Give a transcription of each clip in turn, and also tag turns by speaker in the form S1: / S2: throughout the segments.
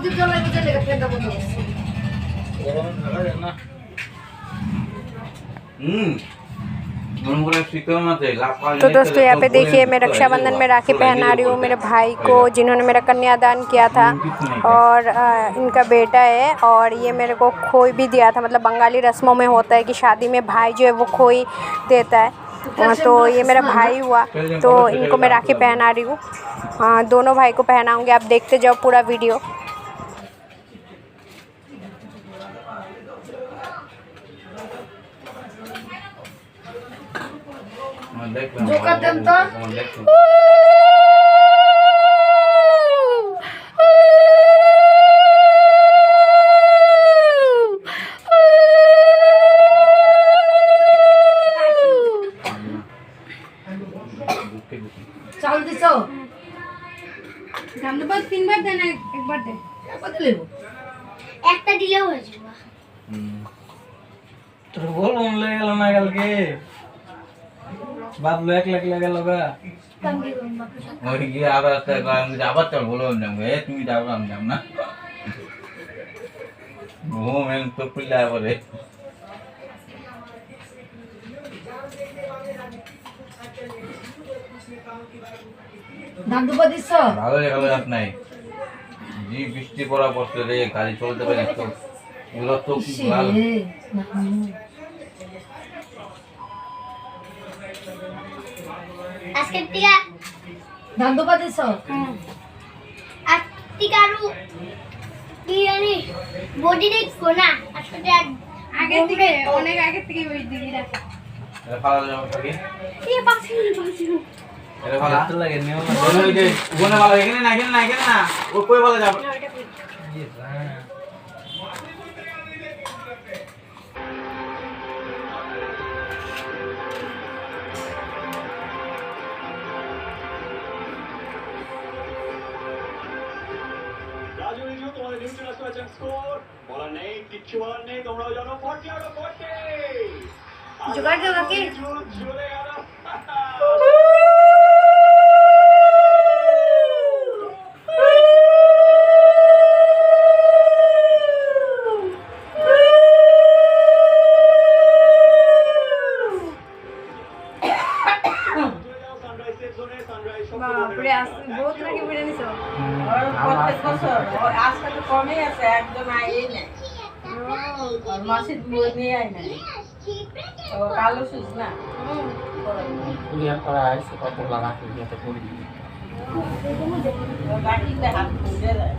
S1: तो दोस्तों यहाँ पे देखिए मैं रक्षाबंधन में राखी पहना रही हूँ मेरे भाई को जिन्होंने मेरा कन्यादान किया था और इनका बेटा है और ये मेरे को खोई भी दिया था। मतलब बंगाली रस्मों में होता है कि शादी में भाई जो है वो खोई देता है। तो ये मेरा भाई हुआ तो इनको मैं राखी पहना रही हूँ। दोनों भाई को पहनाऊँगी, आप देखते जाओ पूरा वीडियो।
S2: जो कदम तो चावल दिसो हम तो बस 3 बार देना, एक बार दे কত লেব একটা দিলেও হয়ে যাবে।
S3: তোর বল মন লেগে গেল না কালকে বাপ লো 1 লাখ লেগে গেল গা ওই গিয়ে আবার আমি আবার তো বলো না তুমি যাও আমি যাব না ও মেন তো পিলা করে
S2: ধান দুপা দিছো
S3: ভালো লাগালো রাত নাই জি বৃষ্টি পড়া পড়তে রে গাড়ি চলতে পারে তো এগুলো তো ভালো
S4: আজকে টিকা
S2: ধান দুপা দিছো
S4: আর টিকারু বিরিয়ানি বডি দেখো না আজকে
S2: আগে থেকে অনেক আগে থেকে ওই দিদি রাখা
S3: এ ভালো যাবে থাকি
S4: এই পাশে
S3: এর ভালো তো লাগে নিও না ওই যে ওখানে ভালো এখানে না ও কই ভালো যাবে
S4: জোগাড় দাও কাকে
S2: বাপরে আজকে বহুত নাকি বেড়ে নিছো
S5: আর প্রত্যেক বছর আজকে তো কমই আছে একদম আইই না আর মাসির বই নিয়ে আই না ও কালো সুজ না
S3: কুলিয়া করা আছে কত লাগা কুলিয়াতে পড়ি
S5: ও বাকিতে হাত পুড়ে যায়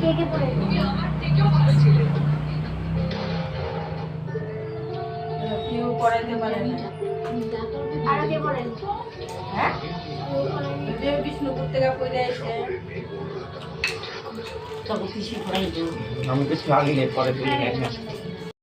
S4: কে কে পড়ে
S5: কেউ পড়াইতে পারে না
S4: আর কে পড়ে
S5: হ্যাঁ যে বিষ্ণুপুর থেকে পড়ে আসে
S3: আমি কিছু আগে পরে দিই